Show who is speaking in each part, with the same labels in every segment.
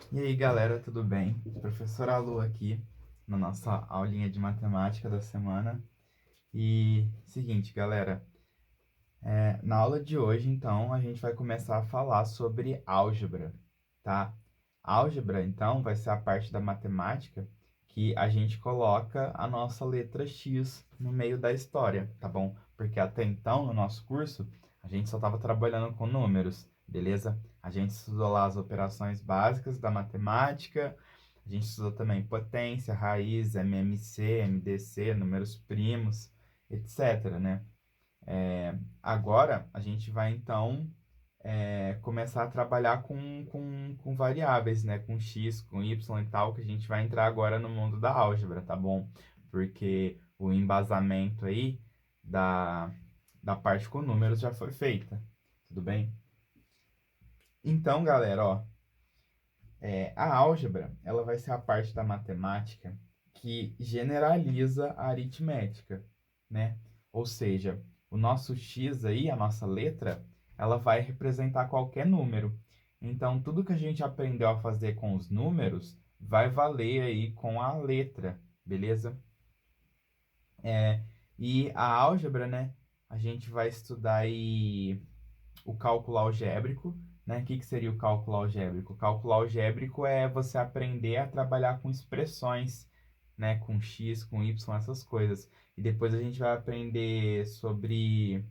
Speaker 1: E aí, galera, tudo bem? Professora Lu aqui, na nossa aulinha de matemática da semana. E seguinte, galera, na aula de hoje, então, a gente vai começar a falar sobre álgebra, tá? Álgebra, então, vai ser a parte da matemática que a gente coloca a nossa letra X no meio da história, tá bom? Porque até então, no nosso curso, a gente só estava trabalhando com números, beleza? A gente estudou lá as operações básicas da matemática, a gente estudou também potência, raiz, MMC, MDC, números primos, etc, né? Agora, a gente vai, então, começar a trabalhar com variáveis, né? Com x, com y e tal, que a gente vai entrar agora no mundo da álgebra, tá bom? Porque o embasamento aí da, da parte com números já foi feita, tudo bem? Então, galera, ó, a álgebra, ela vai ser a parte da matemática que generaliza a aritmética, né? Ou seja, o nosso x aí, a nossa letra, ela vai representar qualquer número. Então, tudo que a gente aprendeu a fazer com os números vai valer aí com a letra, beleza? E a álgebra, né? A gente vai estudar aí o cálculo algébrico, né? O que seria o cálculo algébrico? O cálculo algébrico é você aprender a trabalhar com expressões, né? Com x, com y, essas coisas. E depois a gente vai aprender sobre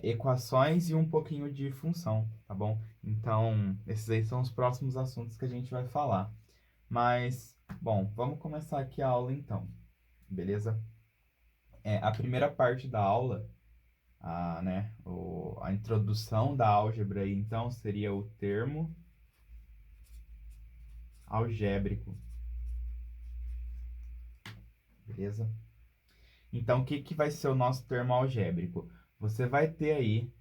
Speaker 1: equações e um pouquinho de função, tá bom? Então, esses aí são os próximos assuntos que a gente vai falar. Mas, bom, vamos começar aqui a aula então, beleza? A primeira parte da aula a introdução da álgebra aí, então, seria o termo algébrico, beleza? Então, o que que vai ser o nosso termo algébrico? Você vai ter aí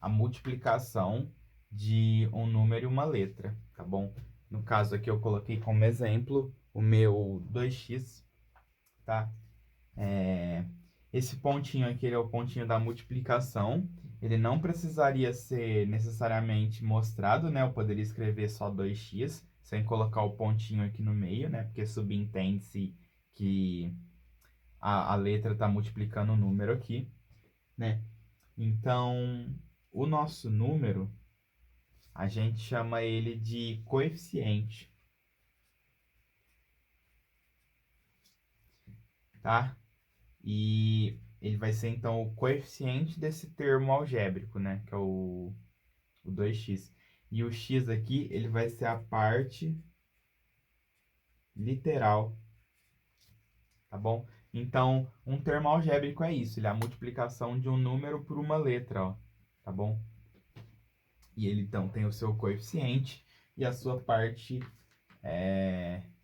Speaker 1: a multiplicação de um número e uma letra, tá bom? No caso aqui eu coloquei como exemplo o meu 2x, tá? Esse pontinho aqui ele é o pontinho da multiplicação. Ele não precisaria ser necessariamente mostrado, né? Eu poderia escrever só 2x, sem colocar o pontinho aqui no meio, né? Porque subentende-se que a letra está multiplicando o número aqui, né? Então, o nosso número, a gente chama ele de coeficiente, tá? E ele vai ser, então, o coeficiente desse termo algébrico, né? Que é o 2x. E o x aqui, ele vai ser a parte literal, tá bom? Então, um termo algébrico é isso, ele é a multiplicação de um número por uma letra, ó, tá bom? E ele, então, tem o seu coeficiente e a sua parte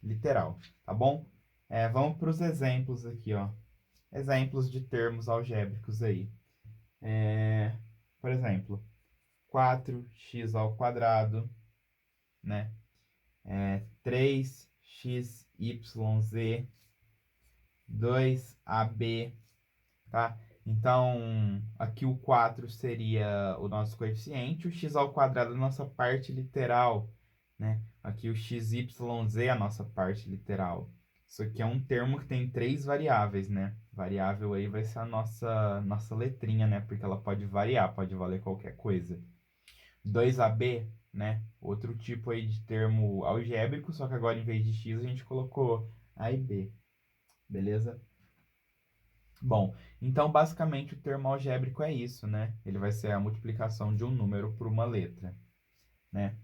Speaker 1: literal, tá bom? Vamos para os exemplos aqui, ó. Exemplos de termos algébricos aí. Por exemplo, 4x ao quadrado, né? 3xyz, 2ab, tá? Então, aqui o 4 seria o nosso coeficiente, o x ao quadrado é a nossa parte literal, né? Aqui o xyz, a nossa parte literal. Isso aqui é um termo que tem três variáveis, né? Variável aí vai ser a nossa letrinha, né? Porque ela pode variar, pode valer qualquer coisa. 2ab, né? Outro tipo aí de termo algébrico, só que agora em vez de x a gente colocou a e b, beleza? Bom, então basicamente o termo algébrico é isso, né? Ele vai ser a multiplicação de um número por uma letra, né?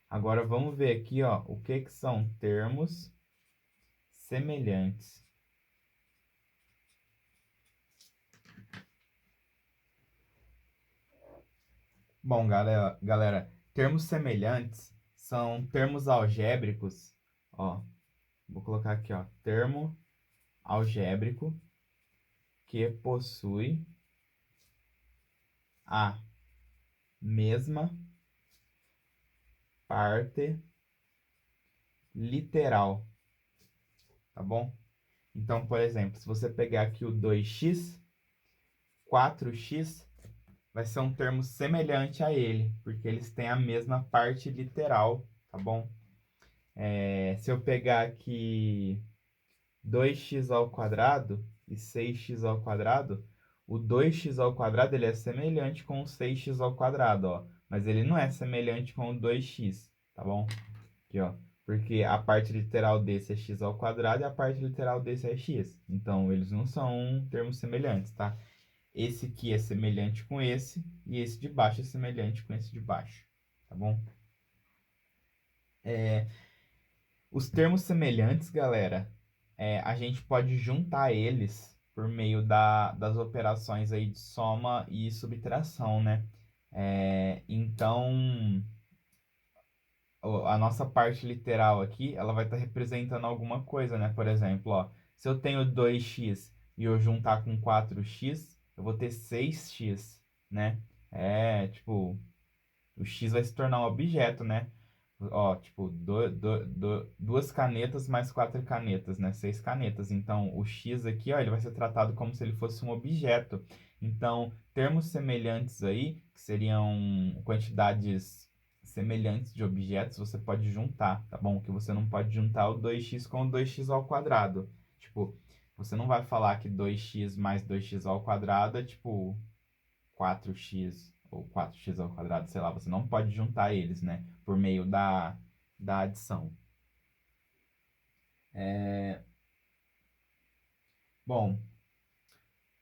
Speaker 1: Agora vamos ver aqui, ó, o que que são termos semelhantes. Bom, galera, termos semelhantes são termos algébricos, ó, vou colocar aqui, ó, termo algébrico que possui a mesma parte literal, tá bom? Então, por exemplo, se você pegar aqui o 2x, 4x vai ser um termo semelhante a ele, porque eles têm a mesma parte literal, tá bom? Se eu pegar aqui 2x ao quadrado e 6x ao quadrado, o 2x ao quadrado ele é semelhante com o 6x ao quadrado, ó. Mas ele não é semelhante com o 2x, tá bom? Aqui, ó. Porque a parte literal desse é x ao quadrado e a parte literal desse é x. Então, eles não são termos semelhantes, tá? Esse aqui é semelhante com esse e esse de baixo é semelhante com esse de baixo, tá bom? Os termos semelhantes, galera, a gente pode juntar eles por meio das operações aí de soma e subtração, né? Então, a nossa parte literal aqui, ela vai estar representando alguma coisa, né? Por exemplo, ó, se eu tenho 2x e eu juntar com 4x, eu vou ter 6x, né? Tipo, o x vai se tornar um objeto, né? Ó, tipo, duas canetas mais quatro canetas, né? 6 canetas. Então, o x aqui, ó, ele vai ser tratado como se ele fosse um objeto. Então, termos semelhantes aí, que seriam quantidades semelhantes de objetos, você pode juntar, tá bom? Que você não pode juntar o 2x com o 2x ao quadrado. Tipo, você não vai falar que 2x mais 2x ao quadrado é, tipo, 4x ou 4x ao quadrado, sei lá, você não pode juntar eles, né? Por meio da adição. Bom,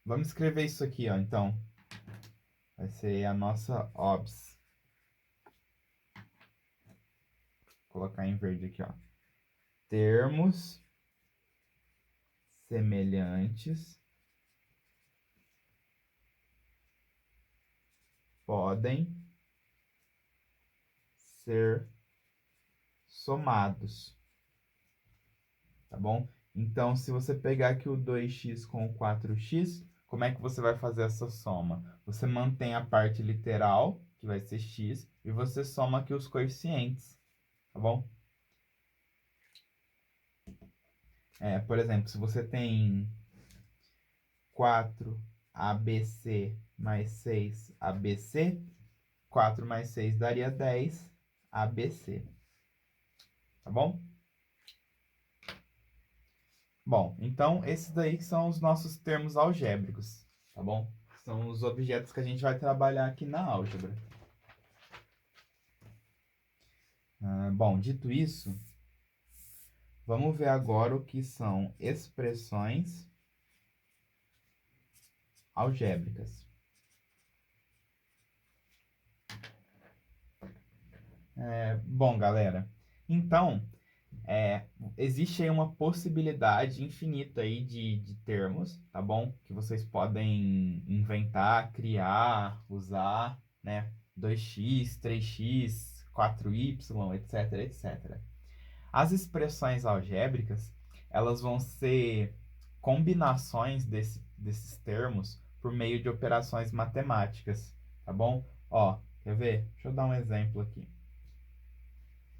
Speaker 1: vamos escrever isso aqui, ó. Então, vai ser a nossa OBS. Vou colocar em verde aqui, ó. Termos semelhantes podem ser somados, tá bom? Então, se você pegar aqui o 2x com o 4x, como é que você vai fazer essa soma? Você mantém a parte literal, que vai ser x, e você soma aqui os coeficientes, tá bom? Por exemplo, se você tem 4ABC mais 6ABC, 4 mais 6 daria 10ABC, tá bom? Bom, então esses daí são os nossos termos algébricos, tá bom? São os objetos que a gente vai trabalhar aqui na álgebra. Bom, dito isso, vamos ver agora o que são expressões algébricas. Bom, galera, então, existe aí uma possibilidade infinita aí de termos, tá bom? Que vocês podem inventar, criar, usar, né? 2x, 3x, 4y, etc, etc. As expressões algébricas, elas vão ser combinações desses termos por meio de operações matemáticas, tá bom? Ó, quer ver? Deixa eu dar um exemplo aqui.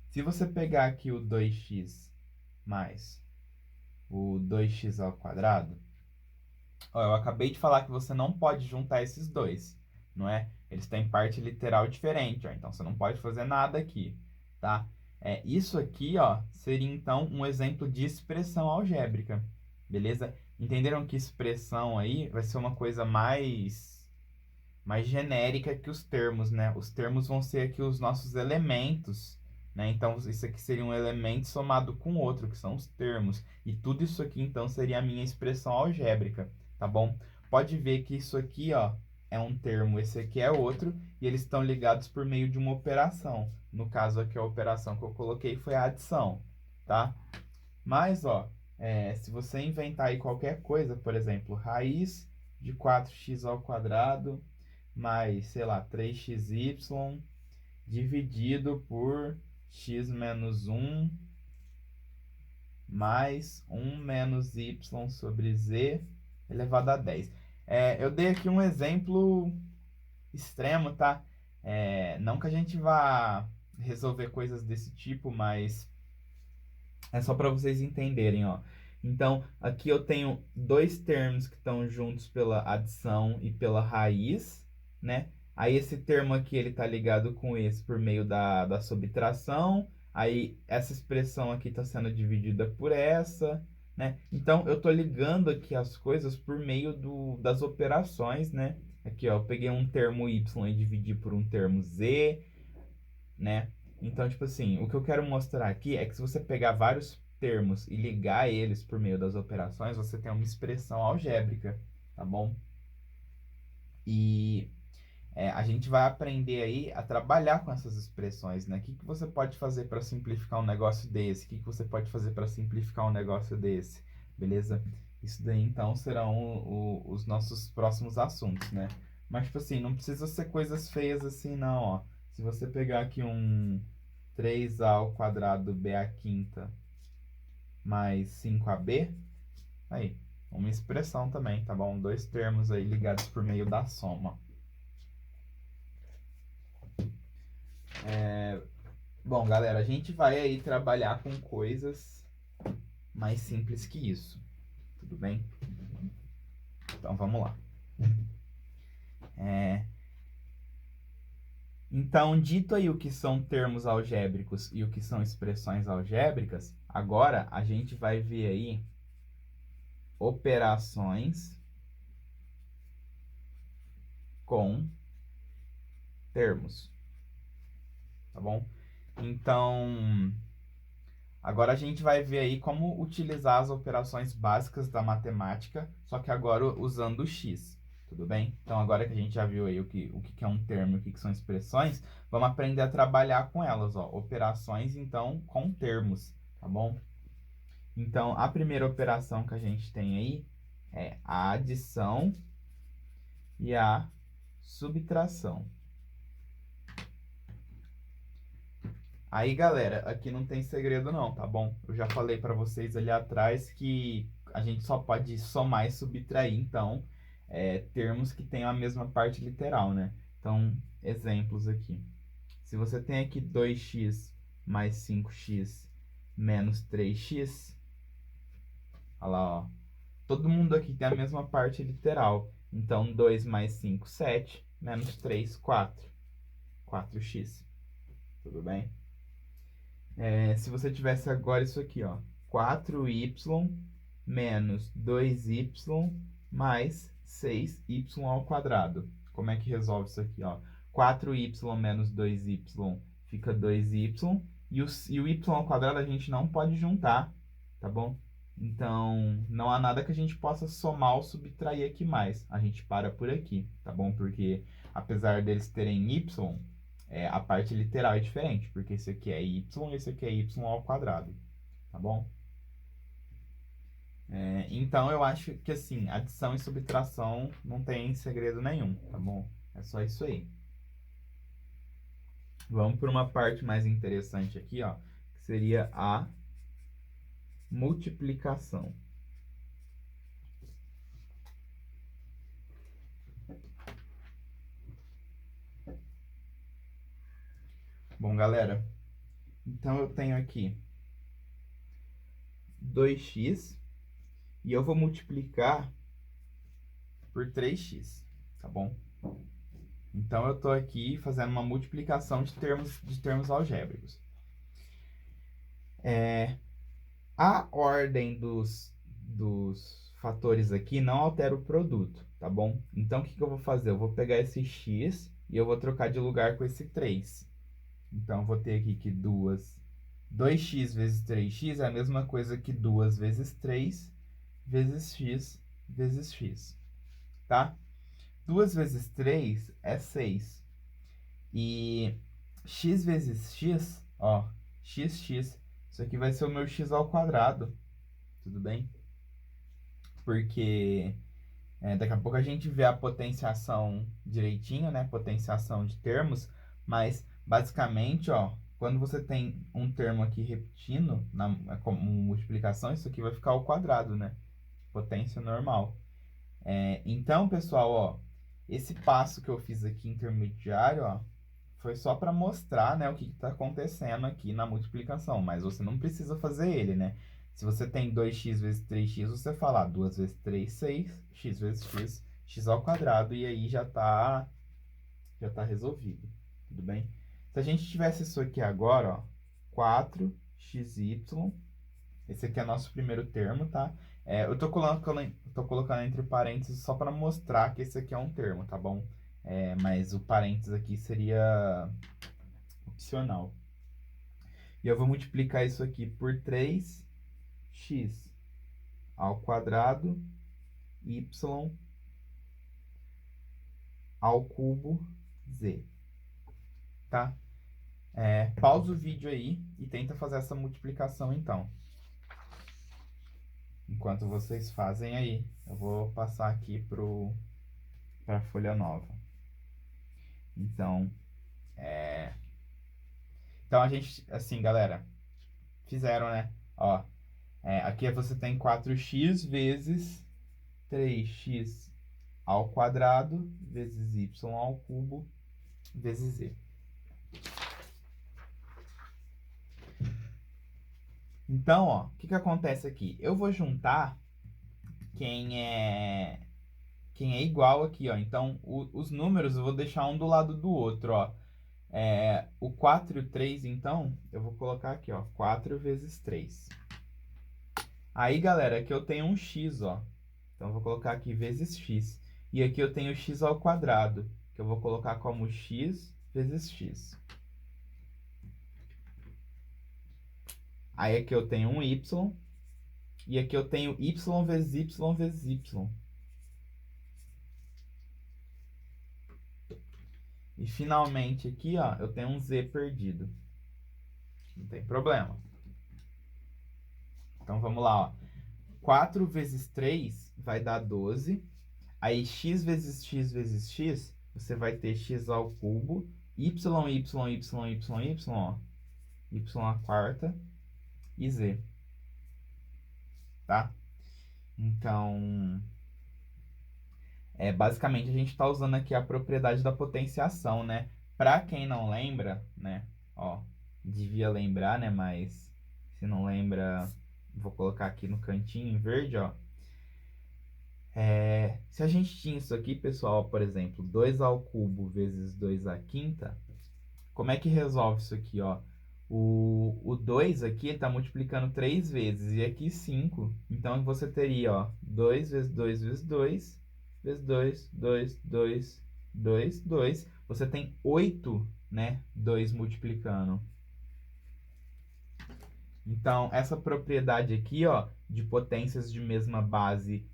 Speaker 1: Se você pegar aqui o 2x mais o 2x ao quadrado, ó, eu acabei de falar que você não pode juntar esses dois, não é? Eles têm parte literal diferente, ó, então você não pode fazer nada aqui, tá? Isso aqui, ó, seria então um exemplo de expressão algébrica, beleza? Entenderam que expressão aí vai ser uma coisa mais genérica que os termos, né? Os termos vão ser aqui os nossos elementos, né? Então, isso aqui seria um elemento somado com outro, que são os termos. E tudo isso aqui, então, seria a minha expressão algébrica, tá bom? Pode ver que isso aqui, ó, é um termo, esse aqui é outro, e eles estão ligados por meio de uma operação. No caso aqui, a operação que eu coloquei foi a adição, tá? Mas, ó, se você inventar aí qualquer coisa, por exemplo, raiz de 4x ao quadrado mais, sei lá, 3xy dividido por x menos 1 mais 1 menos y sobre z elevado a 10. Eu dei aqui um exemplo extremo, tá? Não que a gente vá resolver coisas desse tipo, mas é só para vocês entenderem, ó. Então, aqui eu tenho dois termos que estão juntos pela adição e pela raiz, né? Aí esse termo aqui, ele tá ligado com esse por meio da subtração. Aí essa expressão aqui está sendo dividida por essa, né? Então eu estou ligando aqui as coisas por meio das operações, né? Aqui, ó, eu peguei um termo y e dividi por um termo z, né? Então, tipo assim, o que eu quero mostrar aqui é que se você pegar vários termos e ligar eles por meio das operações, você tem uma expressão algébrica, tá bom? E a gente vai aprender aí a trabalhar com essas expressões, né? O que você pode fazer para simplificar um negócio desse? O que você pode fazer para simplificar um negócio desse? Beleza? Isso daí, então, serão os nossos próximos assuntos, né? Mas, tipo assim, não precisa ser coisas feias assim, não, ó. Se você pegar aqui um 3a ao quadrado b à quinta mais 5ab, aí, uma expressão também, tá bom? Dois termos aí ligados por meio da soma. Bom, galera, a gente vai aí trabalhar com coisas mais simples que isso, tudo bem? Então, vamos lá. Então, dito aí o que são termos algébricos e o que são expressões algébricas, agora a gente vai ver aí operações com termos, tá bom? Então, agora a gente vai ver aí como utilizar as operações básicas da matemática, só que agora usando o x, tudo bem? Então, agora que a gente já viu aí o que é um termo e o que são expressões, vamos aprender a trabalhar com elas, ó. Operações, então, com termos, tá bom? Então, a primeira operação que a gente tem aí é a adição e a subtração. Aí, galera, aqui não tem segredo não, tá bom? Eu já falei para vocês ali atrás que a gente só pode somar e subtrair, então, termos que têm a mesma parte literal, né? Então, exemplos aqui. Se você tem aqui 2x mais 5x menos 3x, olha lá, ó. Todo mundo aqui tem a mesma parte literal. Então, 2 mais 5, 7, menos 3, 4. 4x. Tudo bem? Se você tivesse agora isso aqui, ó, 4y menos 2y mais 6y ao quadrado. Como é que resolve isso aqui, ó? 4y menos 2y fica 2y, e o y ao quadrado a gente não pode juntar, tá bom? Então, não há nada que a gente possa somar ou subtrair aqui mais. A gente para por aqui, tá bom? Porque apesar deles terem y, a parte literal é diferente, porque esse aqui é y e esse aqui é y ao quadrado, tá bom? Então, eu acho que, assim, adição e subtração não tem segredo nenhum, tá bom? É só isso aí. Vamos para uma parte mais interessante aqui, ó, que seria a multiplicação. Bom, galera, então eu tenho aqui 2x e eu vou multiplicar por 3x, tá bom? Então, eu estou aqui fazendo uma multiplicação de termos algébricos. A ordem dos fatores aqui não altera o produto, tá bom? Então, o que eu vou fazer? Eu vou pegar esse x e eu vou trocar de lugar com esse 3. Então, eu vou ter aqui que 2x vezes 3x é a mesma coisa que 2 vezes 3 vezes x, tá? 2 vezes 3 é 6. E x vezes x, ó, x, isso aqui vai ser o meu x ao quadrado, tudo bem? Porque daqui a pouco a gente vê a potenciação direitinho, né? Potenciação de termos, mas basicamente, ó, quando você tem um termo aqui repetindo como multiplicação, isso aqui vai ficar ao quadrado, né? Potência normal. Então, pessoal, ó, esse passo que eu fiz aqui intermediário, ó, foi só para mostrar, né, o que está acontecendo aqui na multiplicação, mas você não precisa fazer ele, né? Se você tem 2x vezes 3x, você fala 2 vezes 3, 6, x vezes x, x ao quadrado, e aí já tá resolvido, tudo bem? Se a gente tivesse isso aqui agora, ó, 4xy. Esse aqui é nosso primeiro termo, tá? Eu tô colocando entre parênteses só para mostrar que esse aqui é um termo, tá bom? Mas o parênteses aqui seria opcional. E eu vou multiplicar isso aqui por 3x ao quadrado y ao cubo z, tá? Pausa o vídeo aí e tenta fazer essa multiplicação então. Enquanto vocês fazem aí, eu vou passar aqui para a folha nova. Então, então a gente, assim, galera, fizeram, né? Ó, aqui você tem 4x vezes 3x ao quadrado vezes y ao cubo vezes z. Então, ó, o que acontece aqui? Eu vou juntar quem é igual aqui, ó. Então, os números eu vou deixar um do lado do outro, ó. O 4 e o 3, então, eu vou colocar aqui, ó, 4 vezes 3. Aí, galera, aqui eu tenho um x, ó. Então, eu vou colocar aqui vezes x. E aqui eu tenho x ao quadrado, que eu vou colocar como x vezes x. Aí aqui eu tenho um y. E aqui eu tenho y vezes y vezes y. E finalmente aqui, ó, eu tenho um z perdido. Não tem problema. Então vamos lá, ó. 4 vezes 3 vai dar 12. Aí x vezes x vezes x, você vai ter x ao cubo, y, ó. Y à quarta e z. Tá? Então, basicamente a gente está usando aqui a propriedade da potenciação, né? Para quem não lembra, né? Ó, devia lembrar, né? Mas se não lembra, vou colocar aqui no cantinho em verde, ó. Se a gente tinha isso aqui, pessoal, por exemplo, 2 ao cubo vezes 2 à quinta, como é que resolve isso aqui, ó? O 2 aqui está multiplicando 3 vezes e aqui 5. Então, você teria, ó, 2 vezes 2 vezes 2 vezes 2, 2, 2, 2, 2. Você tem 8, né? 2 multiplicando. Então, essa propriedade aqui, ó, de potências de mesma base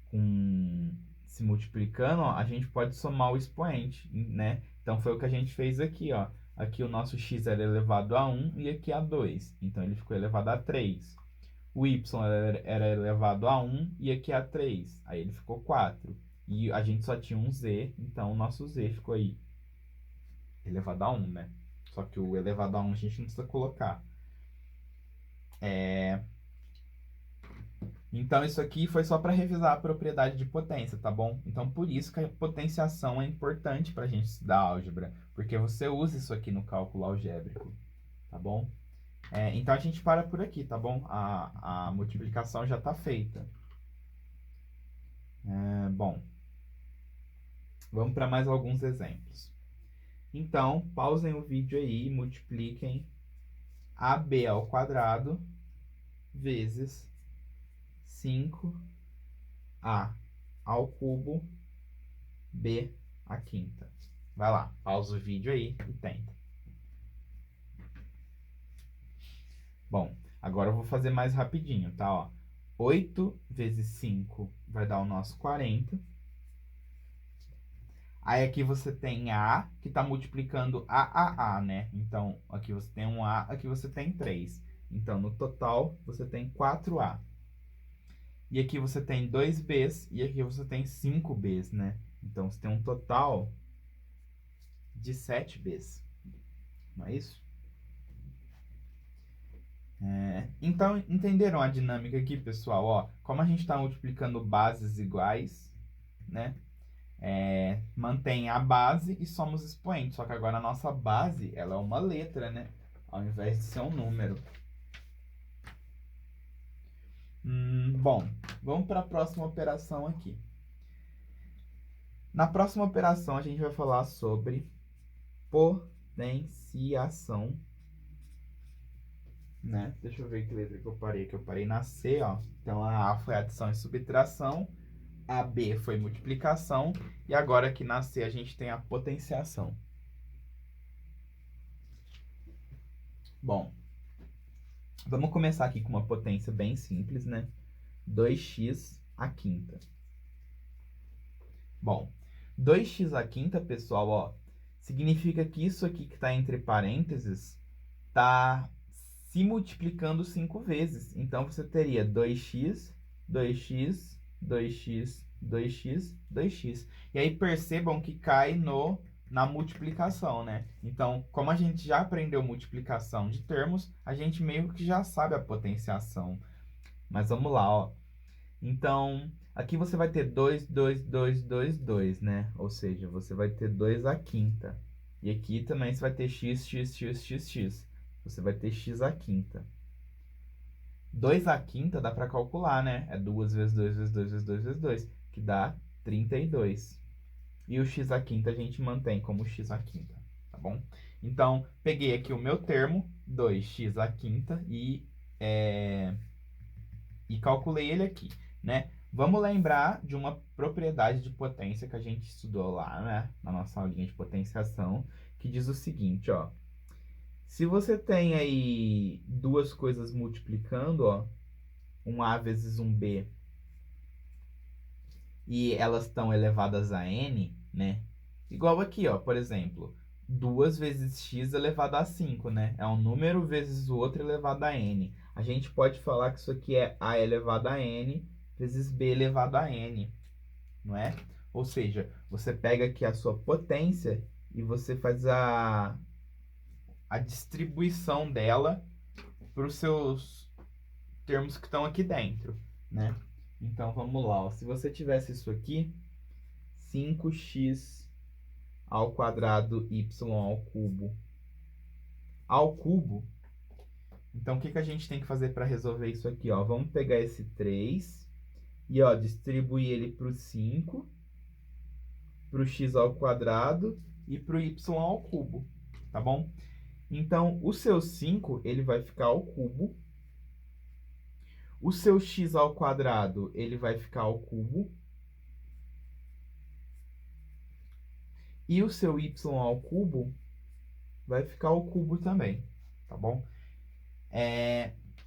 Speaker 1: se multiplicando, ó, a gente pode somar o expoente, né? Então, foi o que a gente fez aqui, ó. Aqui o nosso x era elevado a 1 e aqui a 2. Então, ele ficou elevado a 3. O y era elevado a 1 e aqui a 3. Aí ele ficou 4. E a gente só tinha um z, então o nosso z ficou aí elevado a 1, né? Só que o elevado a 1 a gente não precisa colocar. Então, isso aqui foi só para revisar a propriedade de potência, tá bom? Então, por isso que a potenciação é importante para a gente estudar álgebra, porque você usa isso aqui no cálculo algébrico, tá bom? Então, a gente para por aqui, tá bom? A multiplicação já está feita. Bom, vamos para mais alguns exemplos. Então, pausem o vídeo aí e multipliquem AB ao quadrado vezes 5A ao cubo B à quinta. Vai lá, pausa o vídeo aí e tenta. Bom, agora eu vou fazer mais rapidinho, tá? Ó, 8 vezes 5 vai dar o nosso 40. Aí aqui você tem A, que está multiplicando A, né? Então, aqui você tem um A, aqui você tem 3. Então, no total, você tem 4A. E aqui você tem 2Bs e aqui você tem 5Bs, né? Então, você tem um total de 7Bs. Não é isso? Então, entenderam a dinâmica aqui, pessoal? Ó, como a gente está multiplicando bases iguais, né? Mantém a base e somos expoentes. Só que agora a nossa base, ela é uma letra, né? Ao invés de ser um número. Bom, vamos para a próxima operação aqui. Na próxima operação, a gente vai falar sobre potenciação né? Deixa eu ver que letra que eu parei. Que eu parei na C, ó. Então, a A foi adição e subtração, a B foi multiplicação, e agora aqui na C a gente tem a potenciação. Bom, vamos começar aqui com uma potência bem simples, né? 2x à quinta. Bom, 2x à quinta, pessoal, ó, significa que isso aqui que está entre parênteses está se multiplicando 5 vezes. Então, você teria 2x, 2x, 2x, 2x, 2x. E aí, percebam que cai na multiplicação, né? Então, como a gente já aprendeu multiplicação de termos, a gente meio que já sabe a potenciação. Mas vamos lá, ó. Então, aqui você vai ter 2, 2, 2, 2, 2, né? Ou seja, você vai ter 2 à quinta. E aqui também você vai ter x, x, x, x, x. Você vai ter x à quinta. 2 à quinta dá para calcular, né? É 2 vezes 2 vezes 2 vezes 2 vezes 2, que dá 32. E o x à quinta a gente mantém como x à quinta, tá bom? Então, peguei aqui o meu termo, 2x à quinta, e calculei ele aqui, né? Vamos lembrar de uma propriedade de potência que a gente estudou lá, né? Na nossa aulinha de potenciação, que diz o seguinte, ó. Se você tem aí duas coisas multiplicando, ó, um A vezes um B, e elas estão elevadas a n, né? Igual aqui, ó, por exemplo, 2 vezes x elevado a 5, né? É um número vezes o outro elevado a n. A gente pode falar que isso aqui é a elevado a n vezes b elevado a n, não é? Ou seja, você pega aqui a sua potência e você faz a distribuição dela para os seus termos que estão aqui dentro, né? Então, vamos lá, ó. Se você tivesse isso aqui, 5x ao quadrado y ao cubo. Então, o que que a gente tem que fazer para resolver isso aqui, ó? Vamos pegar esse 3 e, ó, distribuir ele para o 5, para o x ao quadrado e para o y ao cubo, tá bom? Então, o seu 5, ele vai ficar ao cubo. O seu x ao quadrado, ele vai ficar ao cubo. E o seu y ao cubo vai ficar ao cubo também, tá bom?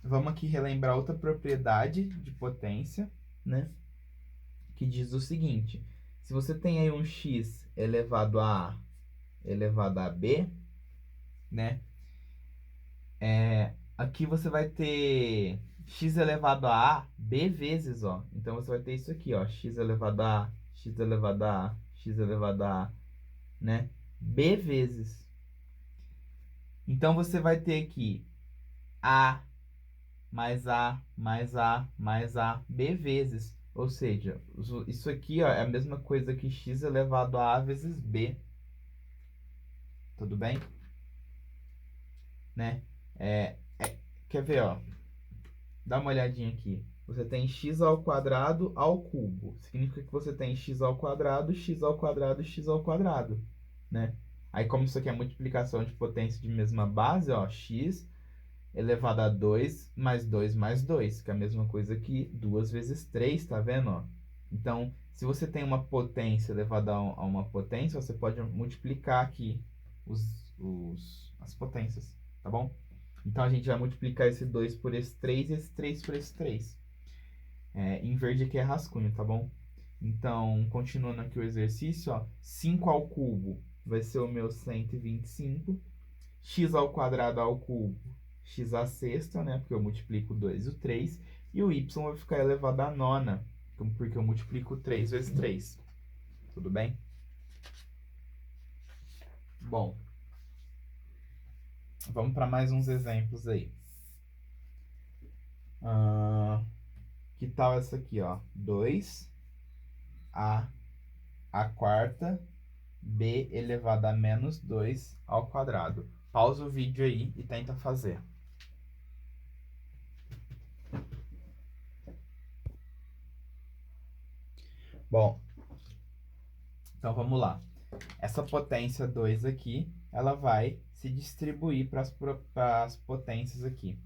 Speaker 1: Vamos aqui relembrar outra propriedade de potência, né? Que diz o seguinte: se você tem aí um x elevado a A elevado a B, né? Aqui você vai ter x elevado a A B vezes, ó. Então, você vai ter isso aqui, ó. X elevado a A, x elevado a A, x elevado a A, né? B vezes. Então, você vai ter aqui A mais A, mais A, mais A, B vezes. Ou seja, isso aqui, ó, é a mesma coisa que x elevado a A vezes B. Tudo bem? Né? Quer ver, ó? Dá uma olhadinha aqui. Você tem x ao quadrado ao cubo. Significa que você tem x ao quadrado, x ao quadrado, x ao quadrado, né? Aí, como isso aqui é multiplicação de potência de mesma base, ó, x elevado a 2 mais 2 mais 2, que é a mesma coisa que 2 vezes 3, tá vendo, ó? Então, se você tem uma potência elevada a uma potência, você pode multiplicar aqui as potências, tá bom? Então, a gente vai multiplicar esse 2 por esse 3 e esse 3 por esse 3. Em verde aqui é rascunho, tá bom? Então, continuando aqui o exercício, ó, 5 ao cubo vai ser o meu 125. X ao quadrado ao cubo, x à sexta, né? Porque eu multiplico o 2 e o 3. E o y vai ficar elevado à nona, porque eu multiplico 3 vezes 3. Tudo bem? Bom, vamos para mais uns exemplos aí. Que tal essa aqui, ó? 2 a quarta b elevado a menos 2 ao quadrado. Pausa o vídeo aí e tenta fazer. Bom, então vamos lá. Essa potência 2 aqui, ela vai se distribuir para as potências aqui,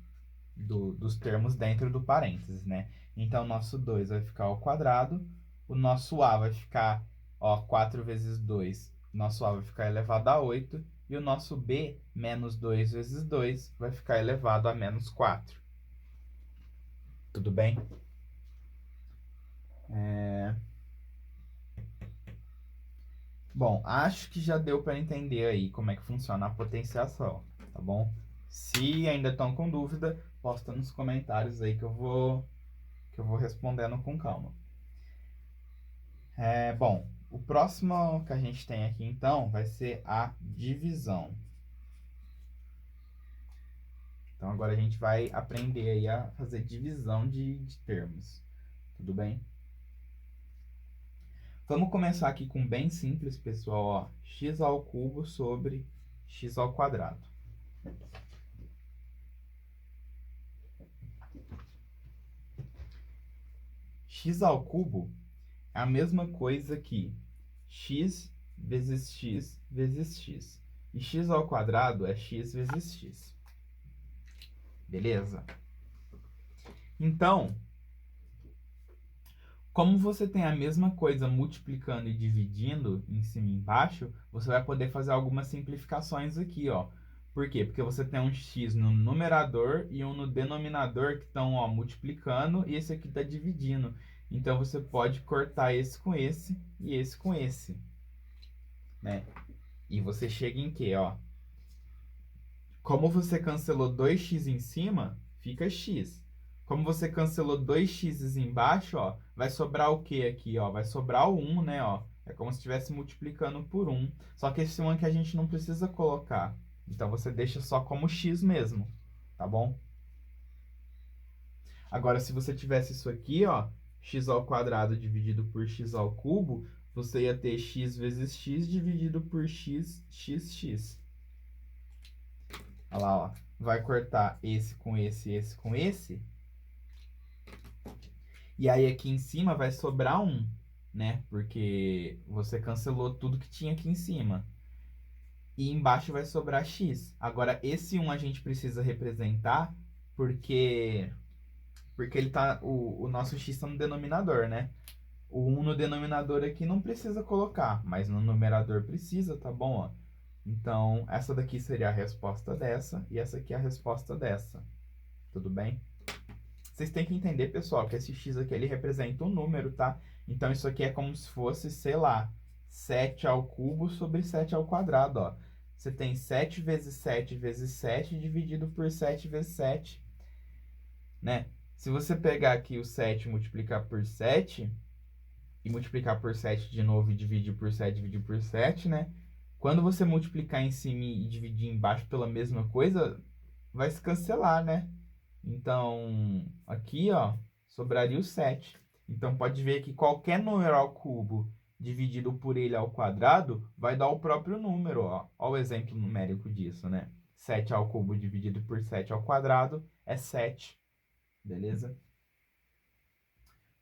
Speaker 1: dos termos dentro do parênteses, né? Então, nosso 2 vai ficar ao quadrado, o nosso a vai ficar, ó, 4 vezes 2, nosso a vai ficar elevado a 8, e o nosso b, menos 2 vezes 2, vai ficar elevado a menos 4. Tudo bem? Bom, acho que já deu para entender aí como é que funciona a potenciação, tá bom? Se ainda estão com dúvida, posta nos comentários aí que eu vou respondendo com calma. Bom, o próximo que a gente tem aqui então vai ser a divisão. Então agora a gente vai aprender aí a fazer divisão de termos, tudo bem? Vamos começar aqui com bem simples, pessoal, ó, x ao cubo sobre x ao quadrado. X ao cubo é a mesma coisa que x vezes x vezes x. E x ao quadrado é x vezes x. Beleza? Então, como você tem a mesma coisa multiplicando e dividindo em cima e embaixo, você vai poder fazer algumas simplificações aqui, ó. Por quê? Porque você tem um x no numerador e um no denominador que estão, ó, multiplicando e esse aqui está dividindo. Então, você pode cortar esse com esse e esse com esse, né? E você chega em quê, ó? Como você cancelou 2x em cima, fica x. Como você cancelou 2x embaixo, ó, vai sobrar o que aqui, ó? Vai sobrar o 1, né, ó? É como se estivesse multiplicando por 1. Só que esse 1 aqui a gente não precisa colocar. Então, você deixa só como x mesmo, tá bom? Agora, se você tivesse isso aqui, ó, x ao quadrado dividido por x ao cubo, você ia ter x vezes x dividido por x, x. Olha lá, ó. Vai cortar esse com esse, esse com esse. E aí aqui em cima vai sobrar 1, né? Porque você cancelou tudo que tinha aqui em cima. E embaixo vai sobrar x. Agora, esse 1 a gente precisa representar porque ele tá, o nosso x está no denominador, né? O 1 no denominador aqui não precisa colocar, mas no numerador precisa, tá bom? Ó? Então, essa daqui seria a resposta dessa e essa aqui é a resposta dessa. Tudo bem? Vocês têm que entender, pessoal, que esse x aqui ele representa um número, tá? Então, isso aqui é como se fosse, sei lá, 7 ao cubo sobre 7 ao quadrado, ó. Você tem 7 vezes 7 vezes 7 dividido por 7 vezes 7, né? Se você pegar aqui o 7 e multiplicar por 7, e multiplicar por 7 de novo e dividir por 7, né? Quando você multiplicar em cima e dividir embaixo pela mesma coisa, vai se cancelar, né? Então, aqui, ó, sobraria o 7. Então, pode ver que qualquer número ao cubo dividido por ele ao quadrado vai dar o próprio número, ó. Ó o exemplo numérico disso, né? 7 ao cubo dividido por 7 ao quadrado é 7. Beleza?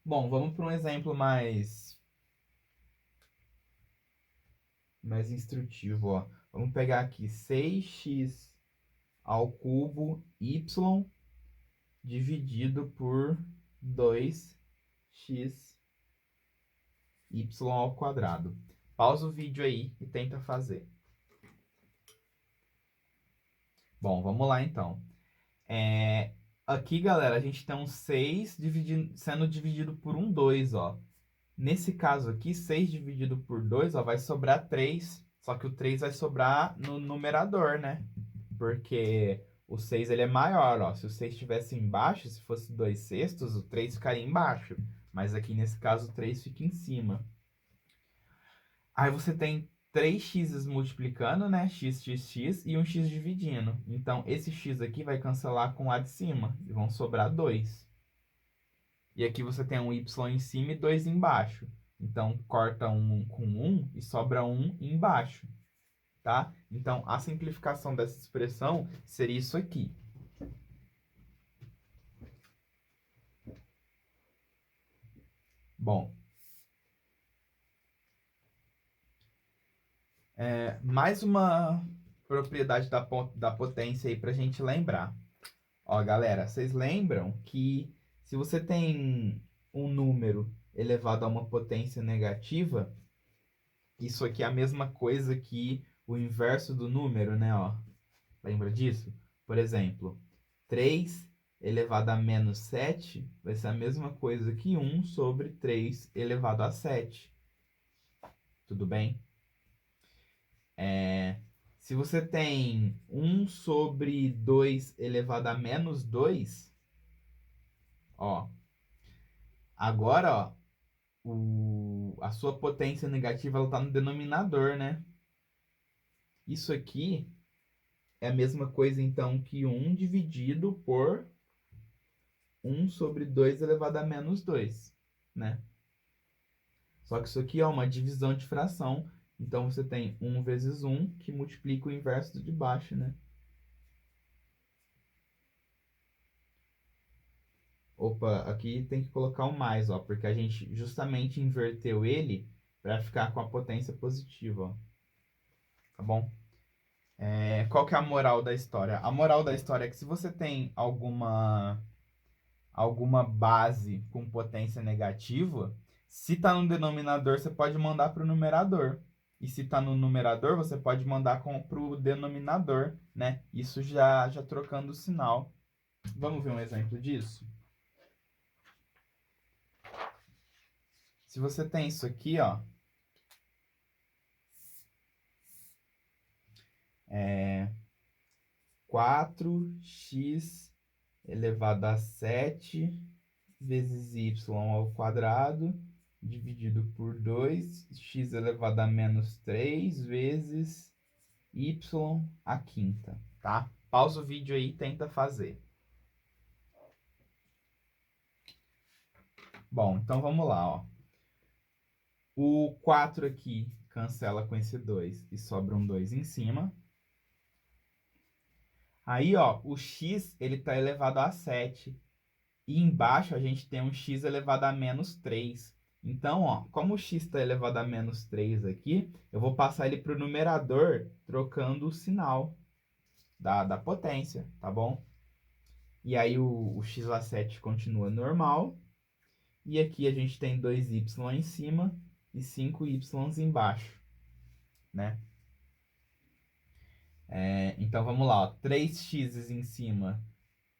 Speaker 1: Bom, vamos para um exemplo mais instrutivo, ó. Vamos pegar aqui 6x ao cubo y dividido por 2x y ao quadrado. Pausa o vídeo aí e tenta fazer. Bom, vamos lá então. Aqui, galera, a gente tem um 6 sendo dividido por um 2, ó. Nesse caso aqui, 6 dividido por 2, ó, vai sobrar 3. Só que o 3 vai sobrar no numerador, né? Porque o 6 ele é maior, ó. Se o 6 estivesse embaixo, se fosse 2/6, o 3 ficaria embaixo. Mas aqui nesse caso o 3 fica em cima. Aí você tem 3x multiplicando, né? X, e um x dividindo. Então, esse x aqui vai cancelar com o a de cima. E vão sobrar 2. E aqui você tem um y em cima e 2 embaixo. Então, corta 1 com 1 e sobra 1 embaixo. Tá? Então, a simplificação dessa expressão seria isso aqui. Bom, mais uma propriedade da potência aí para a gente lembrar. Ó, galera, vocês lembram que se você tem um número elevado a uma potência negativa, isso aqui é a mesma coisa que o inverso do número, né? Ó, lembra disso? Por exemplo, 3 elevado a menos 7 vai ser a mesma coisa que 1 sobre 3 elevado a 7. Tudo bem? Se você tem 1 sobre 2 elevado a menos 2, ó, agora, ó, a sua potência negativa está no denominador, né? Isso aqui é a mesma coisa, então, que 1 dividido por 1 sobre 2 elevado a menos 2, né? Só que isso aqui é uma divisão de fração. Então, você tem 1 vezes 1, que multiplica o inverso do de baixo, né? Opa, aqui tem que colocar um mais, ó, porque a gente justamente inverteu ele para ficar com a potência positiva, ó. Tá bom? Qual que é a moral da história? A moral da história é que se você tem alguma base com potência negativa, se está no denominador, você pode mandar para o numerador. E se está no numerador, você pode mandar para o denominador, né? Isso já trocando o sinal. Vamos ver um exemplo disso? Se você tem isso aqui, ó, 4x elevado a 7 vezes y ao quadrado, dividido por 2, x elevado a menos 3 vezes y à quinta, tá? Pausa o vídeo aí e tenta fazer. Bom, então vamos lá, ó. O 4 aqui cancela com esse 2 e sobra um 2 em cima. Aí, ó, o x, ele tá elevado a 7. E embaixo a gente tem um x elevado a menos 3. Então, ó, como o x está elevado a menos 3 aqui, eu vou passar ele para o numerador trocando o sinal da potência, tá bom? E aí o x a 7 continua normal. E aqui a gente tem 2y em cima e 5y embaixo, né? Então vamos lá, ó, 3x em cima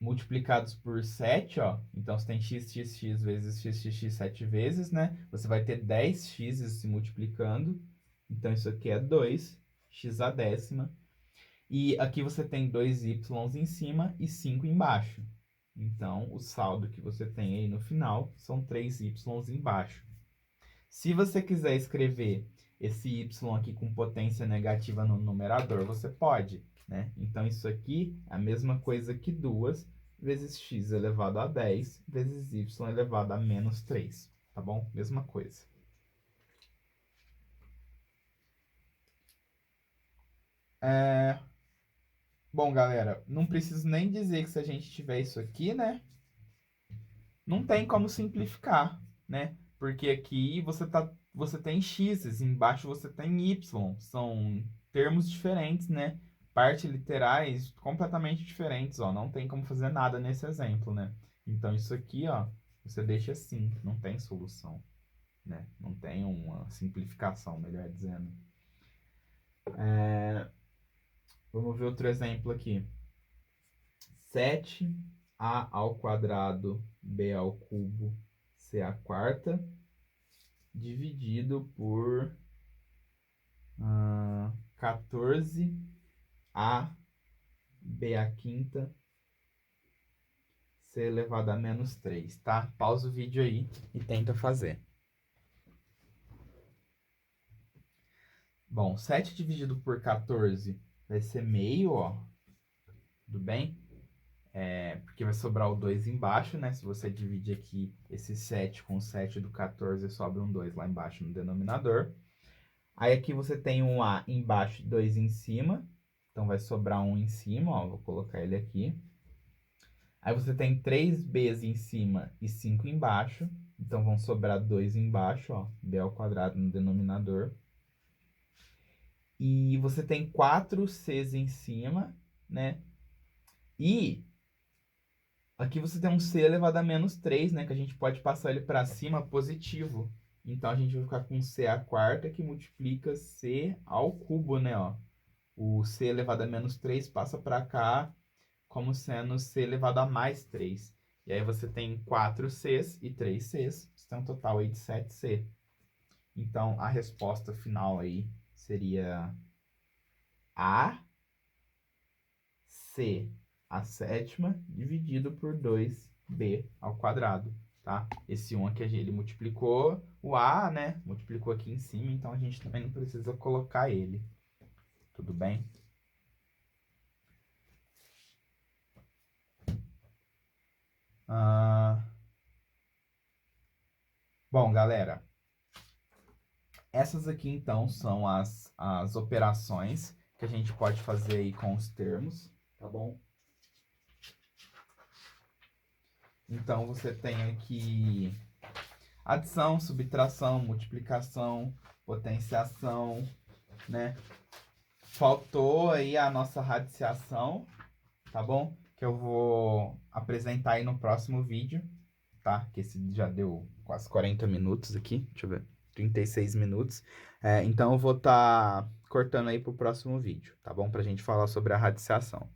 Speaker 1: multiplicados por 7, ó. Então, você tem x vezes x 7 vezes, né? Você vai ter 10x se multiplicando. Então, isso aqui é 2, x a décima. E aqui você tem 2y em cima e 5 embaixo. Então, o saldo que você tem aí no final são 3y embaixo. Se você quiser escrever esse y aqui com potência negativa no numerador, você pode, né? Então, isso aqui é a mesma coisa que 2 vezes x elevado a 10 vezes y elevado a menos 3, tá bom? Mesma coisa. Bom, galera, não preciso nem dizer que se a gente tiver isso aqui, né? Não tem como simplificar, né? Porque aqui você tem x's, embaixo você tem y. São termos diferentes, né? Partes literais completamente diferentes, ó. Não tem como fazer nada nesse exemplo, né? Então, isso aqui, ó, você deixa assim, não tem solução, né? Não tem uma simplificação, melhor dizendo. Vamos ver outro exemplo aqui. 7a ao quadrado b ao cubo c à quarta dividido por 14a b à quinta c elevado a menos 3, tá? Pausa o vídeo aí e tenta fazer. Bom, 7 dividido por 14 vai ser meio, ó. Tudo bem? Porque vai sobrar o 2 embaixo, né? Se você dividir aqui esse 7 com o 7 do 14, sobra um 2 lá embaixo no denominador. Aí aqui você tem um A embaixo e 2 em cima. Então vai sobrar um em cima, ó. Vou colocar ele aqui. Aí você tem 3Bs em cima e 5 embaixo. Então vão sobrar 2 embaixo, ó. B ao quadrado no denominador. E você tem 4Cs em cima, né? E Aqui você tem um C elevado a menos 3, né? Que a gente pode passar ele para cima positivo. Então, a gente vai ficar com C à quarta que multiplica C ao cubo, né? Ó. O C elevado a menos 3 passa para cá como sendo C elevado a mais 3. E aí você tem 4 Cs e 3 Cs. Você tem um total aí de 7C. Então, a resposta final aí seria A, C, a sétima, dividido por 2B ao quadrado, tá? Esse 1 aqui, ele multiplicou o A, né? Multiplicou aqui em cima, então a gente também não precisa colocar ele. Tudo bem? Bom, galera, essas aqui então são as operações que a gente pode fazer aí com os termos, tá bom? Então, você tem aqui adição, subtração, multiplicação, potenciação, né? Faltou aí a nossa radiciação, tá bom? Que eu vou apresentar aí no próximo vídeo, tá? Que esse já deu quase 40 minutos aqui, deixa eu ver, 36 minutos. Então eu vou estar cortando aí pro próximo vídeo, tá bom? Pra gente falar sobre a radiciação.